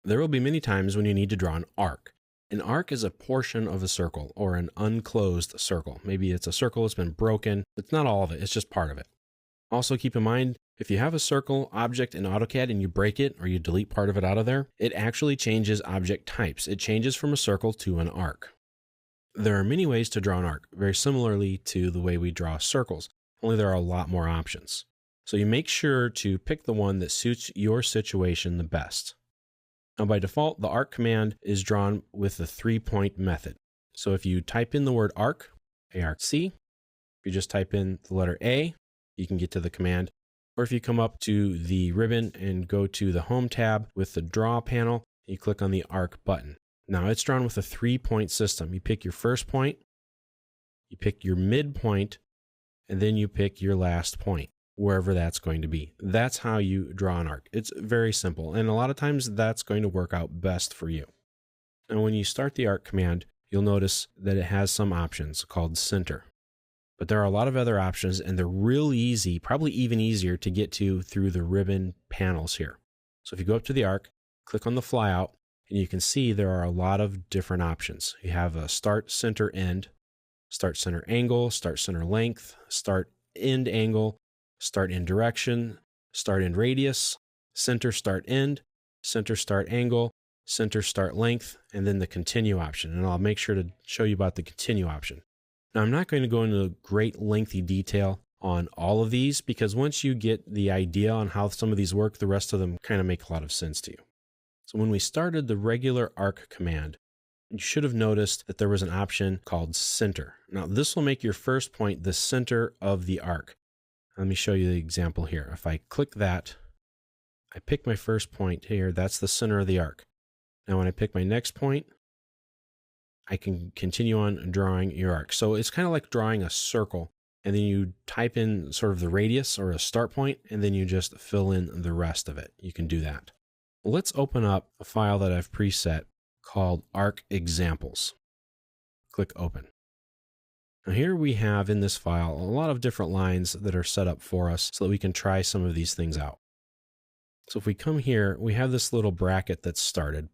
There will be many times when you need to draw an arc. An arc is a portion of a circle or an unclosed circle. Maybe it's a circle that's been broken. It's not all of it, it's just part of it. Also keep in mind, if you have a circle object in AutoCAD and you break it or you delete part of it out of there, it actually changes object types. It changes from a circle to an arc. There are many ways to draw an arc, very similarly to the way we draw circles, only there are a lot more options. So you make sure to pick the one that suits your situation the best. Now by default, the arc command is drawn with the 3-point method. So if you type in the word arc, A-R-C, if you just type in the letter A, you can get to the command. Or if you come up to the ribbon and go to the Home tab with the Draw panel, you click on the Arc button. Now it's drawn with a 3-point system. You pick your first point, you pick your midpoint, and then you pick your last point, wherever that's going to be. That's how you draw an arc. It's very simple, and a lot of times that's going to work out best for you. Now when you start the Arc command, you'll notice that it has some options called Center. But there are a lot of other options, and they're real easy, probably even easier to get to through the ribbon panels here. So if you go up to the arc, click on the flyout, and you can see there are a lot of different options. You have a start, center, end, start, center, angle, start, center, length, start, end, angle, start, end, direction, start, end, radius, center, start, end, center, start, angle, center, start, length, and then the continue option. And I'll make sure to show you about the continue option. Now, I'm not going to go into great lengthy detail on all of these because once you get the idea on how some of these work, the rest of them kind of make a lot of sense to you. So when we started the regular arc command, you should have noticed that there was an option called center. Now, this will make your first point the center of the arc. Let me show you the example here. If I click that, I pick my first point here. That's the center of the arc. Now, when I pick my next point, I can continue on drawing your arc. So it's kind of like drawing a circle, and then you type in sort of the radius or a start point, and then you just fill in the rest of it. You can do that. Well, let's open up a file that I've preset called Arc Examples. Click Open. Now here we have in this file a lot of different lines that are set up for us so that we can try some of these things out. So if we come here, we have this little bracket that's started.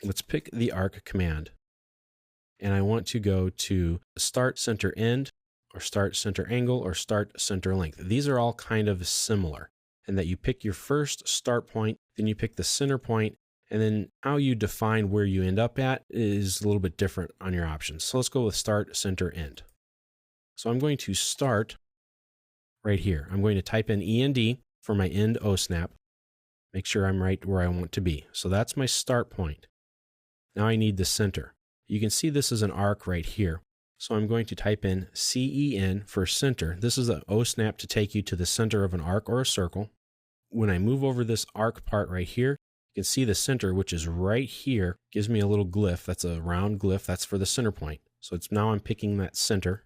Let's pick the Arc command. And I want to go to Start, Center, End, or Start, Center, Angle, or Start, Center, Length. These are all kind of similar in that you pick your first start point, then you pick the center point, and then how you define where you end up at is a little bit different on your options. So let's go with Start, Center, End. So I'm going to start right here. I'm going to type in END for my end OSNAP. Make sure I'm right where I want to be. So that's my start point. Now I need the center. You can see this is an arc right here. So I'm going to type in CEN for center. This is an OSNAP to take you to the center of an arc or a circle. When I move over this arc part right here, you can see the center, which is right here, gives me a little glyph. That's a round glyph. That's for the center point. So now I'm picking that center,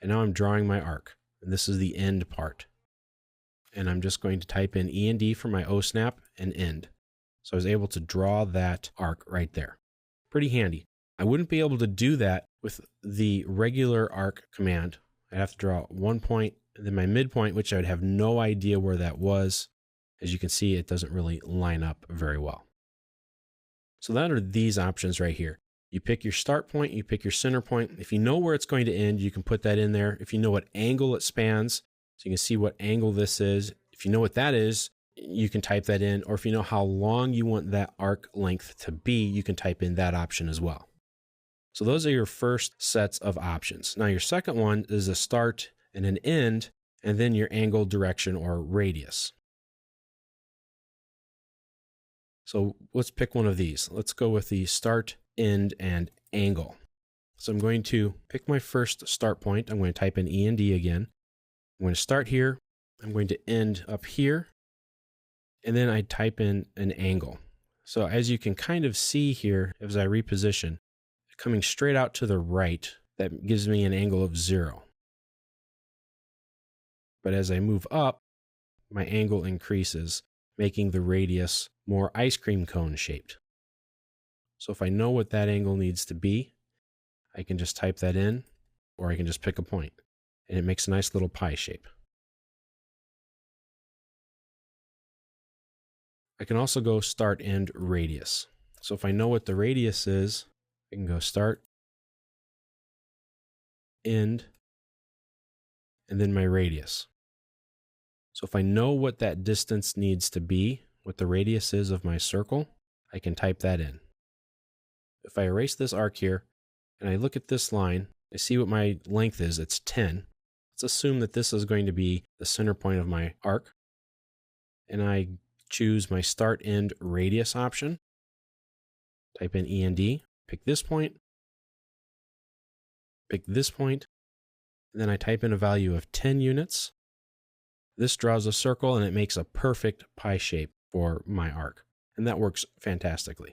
and now I'm drawing my arc. And this is the end part. And I'm just going to type in END for my OSNAP and end. So I was able to draw that arc right there. Pretty handy. I wouldn't be able to do that with the regular arc command. I'd have to draw one point, and then my midpoint, which I'd have no idea where that was. As you can see, it doesn't really line up very well. So that are these options right here. You pick your start point, you pick your center point. If you know where it's going to end, you can put that in there. If you know what angle it spans, so you can see what angle this is. If you know what that is, you can type that in. Or if you know how long you want that arc length to be, you can type in that option as well. So those are your first sets of options. Now your second one is a start and an end, and then your angle, direction, or radius. So let's pick one of these. Let's go with the start, end, and angle. So I'm going to pick my first start point. I'm going to type in END again. I'm going to start here. I'm going to end up here. And then I type in an angle. So as you can kind of see here, as I reposition, coming straight out to the right, that gives me an angle of 0. But as I move up, my angle increases, making the radius more ice cream cone shaped. So if I know what that angle needs to be, I can just type that in, or I can just pick a point, and it makes a nice little pie shape. I can also go start, end, radius. So if I know what the radius is, I can go start, end, and then my radius. So if I know what that distance needs to be, what the radius is of my circle, I can type that in. If I erase this arc here, and I look at this line, I see what my length is, it's 10. Let's assume that this is going to be the center point of my arc. And I choose my start, end, radius option. Type in END, pick this point, and then I type in a value of 10 units. This draws a circle and it makes a perfect pie shape for my arc. And that works fantastically.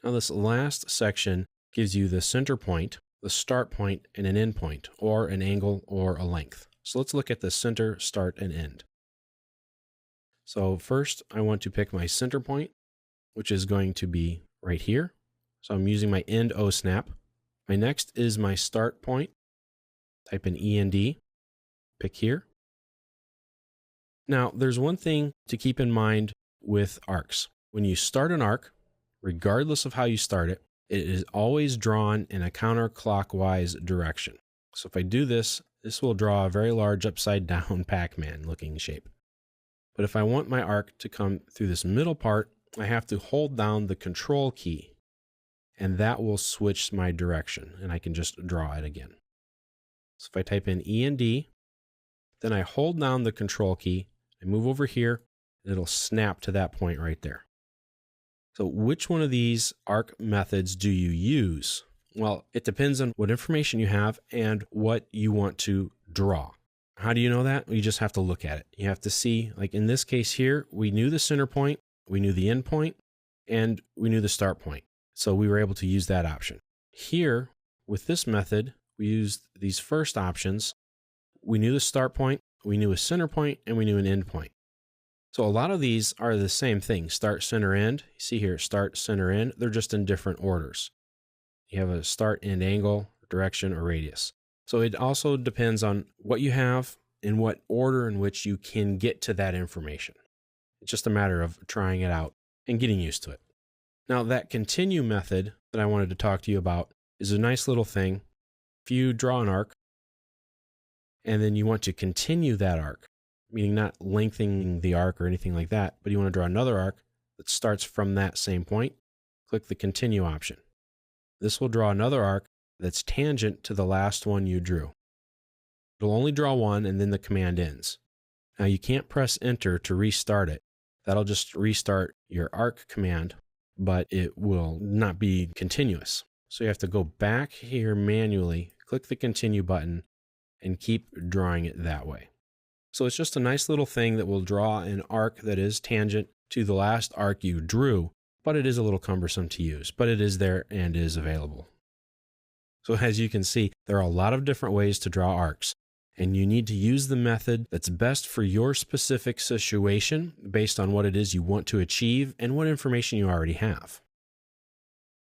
Now this last section gives you the center point, the start point, and an end point, or an angle or a length. So let's look at the center, start, and end. So first I want to pick my center point, which is going to be right here. So I'm using my end O snap. My next is my start point. Type in END, pick here. Now there's one thing to keep in mind with arcs. When you start an arc, regardless of how you start it, it is always drawn in a counterclockwise direction. So if I do this, this will draw a very large upside down Pac-Man looking shape. But if I want my arc to come through this middle part, I have to hold down the control key, and that will switch my direction, and I can just draw it again. So if I type in END, then I hold down the control key, I move over here, and it'll snap to that point right there. So which one of these arc methods do you use? Well, it depends on what information you have and what you want to draw. How do you know that? You just have to look at it. You have to see, like in this case here, we knew the center point, we knew the end point, and we knew the start point. So we were able to use that option. Here, with this method, we used these first options. We knew the start point, we knew a center point, and we knew an end point. So a lot of these are the same thing, start, center, end. You see here, start, center, end. They're just in different orders. You have a start, end, angle, direction, or radius. So it also depends on what you have and what order in which you can get to that information. It's just a matter of trying it out and getting used to it. Now that continue method that I wanted to talk to you about is a nice little thing. If you draw an arc and then you want to continue that arc, meaning not lengthening the arc or anything like that, but you want to draw another arc that starts from that same point, click the continue option. This will draw another arc that's tangent to the last one you drew. It'll only draw one and then the command ends. Now you can't press enter to restart it. That'll just restart your arc command, but it will not be continuous. So you have to go back here manually, click the continue button, and keep drawing it that way. So it's just a nice little thing that will draw an arc that is tangent to the last arc you drew, but it is a little cumbersome to use, but it is there and is available. So as you can see, there are a lot of different ways to draw arcs, and you need to use the method that's best for your specific situation based on what it is you want to achieve and what information you already have.